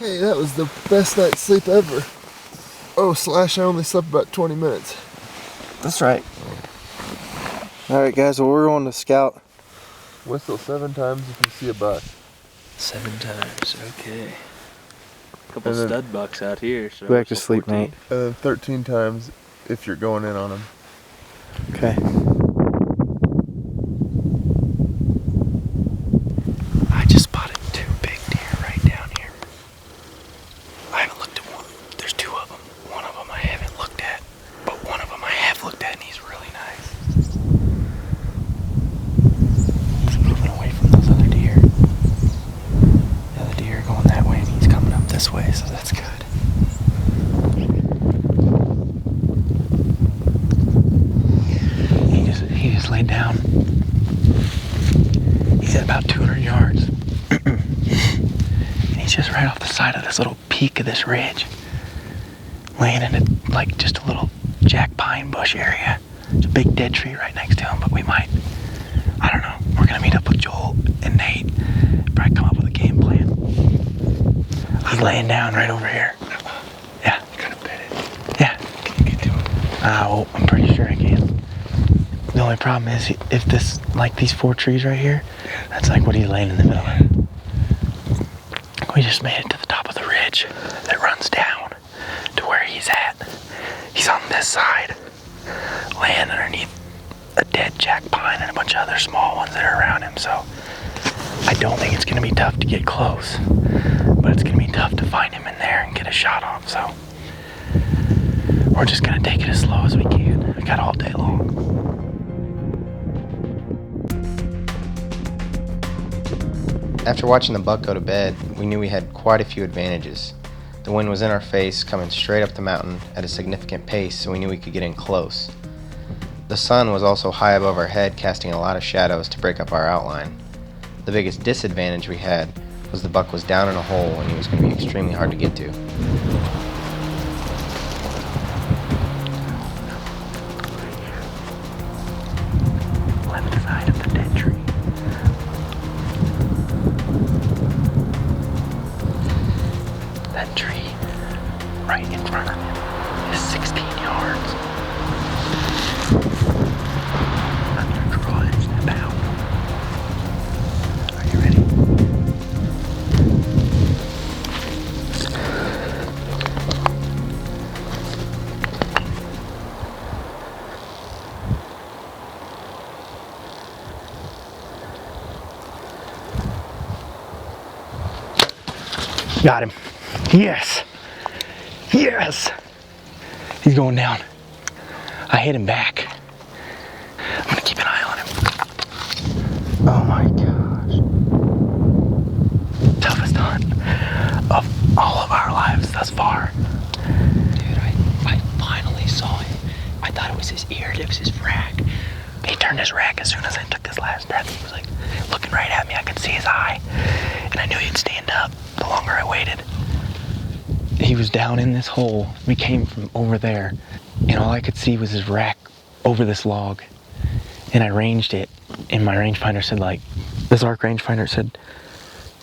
Hey, that was the best night's sleep ever. Oh, / I only slept about 20 minutes. That's right. Alright guys, well we're going to scout. Whistle 7 times if you see a buck. 7 times, okay. A couple stud bucks out here. So go back to sleep, Nate. And then 13 times if you're going in on them. Okay. I just spotted 2 big deer right down here. I haven't looked at one. There's 2 of them. One of them I haven't looked at, but one of them I have looked at and he's really nice. He's moving away from those other deer. The other deer are going that way and he's coming up this way, so that's good. He just laid down. He's at about 200 yards. And he's just right off the side of this little peak of this ridge. Laying in it like just a little jack pine bush area. There's a big dead tree right next to him, but we might, I don't know, we're gonna meet up with Joel and Nate, probably come up with a game plan. He's laying down right over here. Yeah. You gotta bet it. Yeah. Can you get to him? Oh, I'm pretty sure I can. The only problem is if this, like these 4 trees right here, that's like what he's laying in the middle of. We just made it to the top of the ridge that runs down to where he's at. He's on this side, laying underneath a dead jack pine and a bunch of other small ones that are around him, so I don't think it's gonna be tough to get close, but it's gonna be tough to find him in there and get a shot on him, so we're just gonna take it as slow as we can. We got all day long. After watching the buck go to bed, we knew we had quite a few advantages. The wind was in our face, coming straight up the mountain at a significant pace, so we knew we could get in close. The sun was also high above our head, casting a lot of shadows to break up our outline. The biggest disadvantage we had was the buck was down in a hole and he was going to be extremely hard to get to. Left side of the dead tree. That tree right in front of him is 16 yards. I'm gonna draw and step out. Are you ready? Got him. Yes. Yes. He's going down. I hit him back. I'm gonna keep an eye on him. Oh my gosh. Toughest hunt of all of our lives thus far. Dude, I finally saw him. I thought it was his ear, it was his rack. He turned his rack as soon as I took this last breath. He was like looking right at me. I could see his eye. And I knew he'd stand up the longer I waited. He was down in this hole. We came from over there, and all I could see was his rack over this log. And I ranged it, and my rangefinder said, like, this arc rangefinder said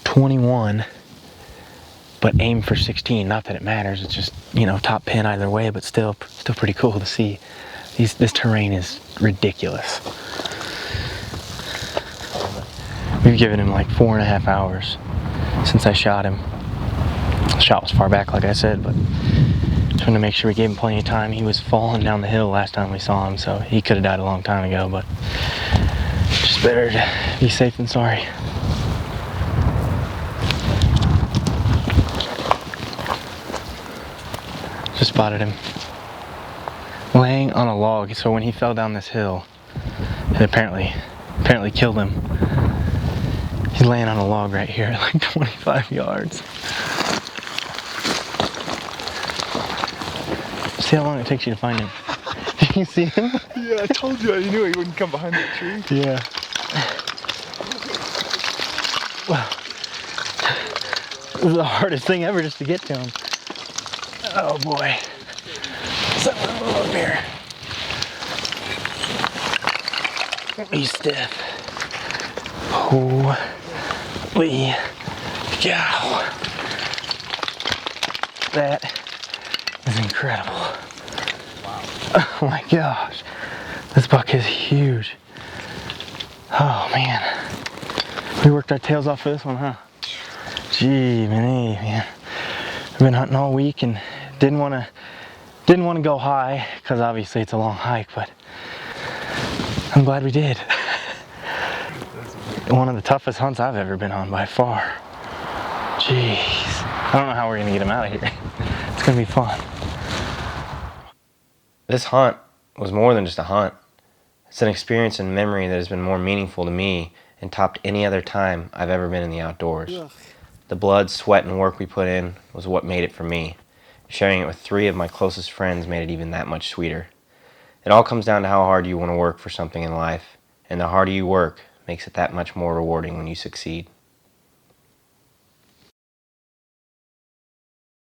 21, but aim for 16. Not that it matters. It's just, you know, top pin either way, but still pretty cool to see. This terrain is ridiculous. We've given him like 4.5 hours since I shot him. The shot was far back, like I said, but just wanted to make sure we gave him plenty of time. He was falling down the hill last time we saw him, so he could have died a long time ago, but just better to be safe than sorry. Just spotted him laying on a log, so when he fell down this hill, it apparently killed him. He's laying on a log right here at like 25 yards. See how long it takes you to find him. Did you see him? Yeah, I told you. You knew he wouldn't come behind that tree. Yeah. Well, this is the hardest thing ever just to get to him. Oh boy. Something a little up here. He's stiff. Holy cow. That is incredible. Oh my gosh. This buck is huge. Oh man. We worked our tails off for this one, huh? Gee, man. I've been hunting all week and didn't want to go high because obviously it's a long hike, but I'm glad we did. One of the toughest hunts I've ever been on by far. Jeez. I don't know how we're gonna get him out of here. It's gonna be fun. This hunt was more than just a hunt. It's an experience and memory that has been more meaningful to me and topped any other time I've ever been in the outdoors. Ugh. The blood, sweat, and work we put in was what made it for me. Sharing it with 3 of my closest friends made it even that much sweeter. It all comes down to how hard you want to work for something in life, and the harder you work makes it that much more rewarding when you succeed.